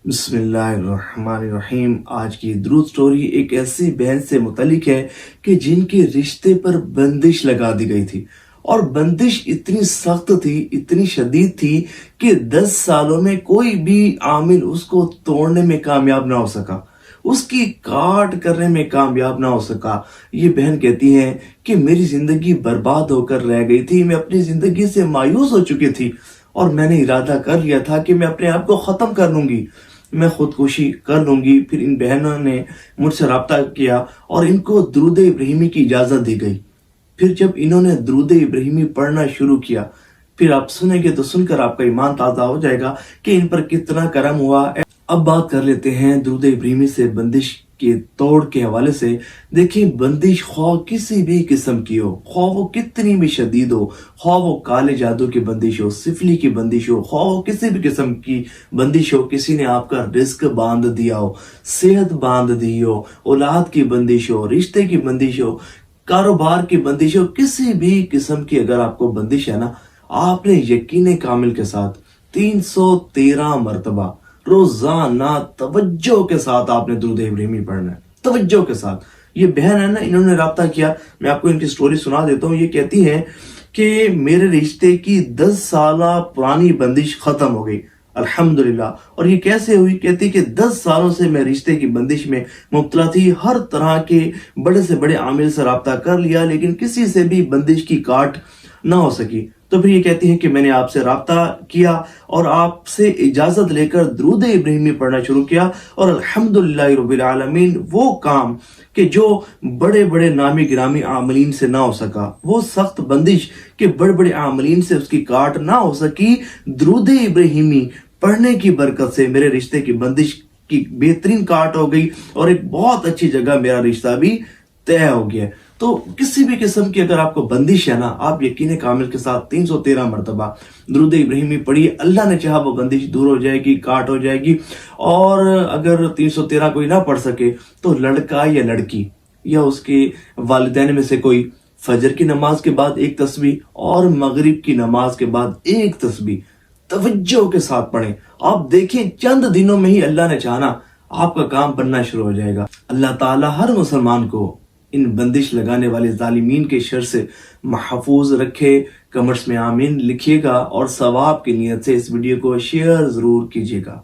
بسم اللہ الرحمن الرحیم۔ آج کی درود سٹوری ایک ایسی بہن سے متعلق ہے کہ جن کے رشتے پر بندش لگا دی گئی تھی، اور بندش اتنی سخت تھی، اتنی شدید تھی کہ 10 سالوں میں کوئی بھی عامل اس کو توڑنے میں کامیاب نہ ہو سکا، اس کی کاٹ کرنے میں کامیاب نہ ہو سکا۔ یہ بہن کہتی ہیں کہ میری زندگی برباد ہو کر رہ گئی تھی، میں اپنی زندگی سے مایوس ہو چکی تھی، اور میں نے ارادہ کر لیا تھا کہ میں اپنے آپ کو ختم کر لوں گی، میں خودکشی کر لوں گی۔ پھر ان بہنوں نے مجھ سے رابطہ کیا اور ان کو درود ابراہیمی کی اجازت دی گئی۔ پھر جب انہوں نے درود ابراہیمی پڑھنا شروع کیا، پھر آپ سنیں گے تو سن کر آپ کا ایمان تازہ ہو جائے گا کہ ان پر کتنا کرم ہوا۔ اب بات کر لیتے ہیں درود ابراہیمی سے بندش کے توڑ کے حوالے سے۔ دیکھیں، بندش خواہ کسی بھی قسم کی ہو، خواہ وہ کتنی بھی شدید ہو، خواہ وہ کالے جادو کی بندش ہو، سفلی کی بندش ہو، خواہ وہ کسی بھی قسم کی بندش ہو، کسی نے آپ کا رزق باندھ دیا ہو، صحت باندھ دی ہو، اولاد کی بندش ہو، رشتے کی بندش ہو، کاروبار کی بندش ہو، کسی بھی قسم کی اگر آپ کو بندش ہے نا، آپ نے یقین کامل کے ساتھ 313 مرتبہ روزانہ توجہ کے ساتھ آپ نے درود ابراہیمی پڑھنا ہے، توجہ کے ساتھ۔ یہ بہن ہے نا، انہوں نے رابطہ کیا، میں آپ کو ان کی سٹوری سنا دیتا ہوں۔ یہ کہتی ہیں کہ میرے رشتے کی 10 سالہ پرانی بندش ختم ہو گئی، الحمدللہ۔ اور یہ کیسے ہوئی؟ کہتی کہ 10 سالوں سے میں رشتے کی بندش میں مبتلا تھی، ہر طرح کے بڑے سے بڑے عامل سے رابطہ کر لیا، لیکن کسی سے بھی بندش کی کاٹ نہ ہو سکی۔ تو پھر یہ کہتی ہیں کہ میں نے آپ سے رابطہ کیا اور آپ سے اجازت لے کر درود ابراہیمی پڑھنا شروع کیا، اور الحمدللہ رب العالمین وہ کام کہ جو بڑے بڑے نامی گرامی عاملین سے نہ ہو سکا، وہ سخت بندش کہ بڑے بڑے عاملین سے اس کی کاٹ نہ ہو سکی، درود ابراہیمی پڑھنے کی برکت سے میرے رشتے کی بندش کی بہترین کاٹ ہو گئی، اور ایک بہت اچھی جگہ میرا رشتہ بھی طے ہو گیا۔ تو کسی بھی قسم کی اگر آپ کو بندش ہے نا، آپ یقین کامل کے ساتھ 313 مرتبہ درود ابراہیمی پڑھیے، اللہ نے چاہا وہ بندش دور ہو جائے گی، کاٹ ہو جائے گی۔ اور اگر 313 کوئی نہ پڑھ سکے تو لڑکا یا لڑکی یا اس کے والدین میں سے کوئی فجر کی نماز کے بعد ایک تسبیح اور مغرب کی نماز کے بعد ایک تسبیح توجہ کے ساتھ پڑھیں۔ آپ دیکھیں چند دنوں میں ہی اللہ نے چاہنا آپ کا کام بننا شروع ہو جائے گا۔ اللہ تعالیٰ ہر مسلمان کو ان بندش لگانے والے ظالمین کے شر سے محفوظ رکھے۔ کمنٹس میں آمین لکھیے گا، اور ثواب کی نیت سے اس ویڈیو کو شیئر ضرور کیجیے گا۔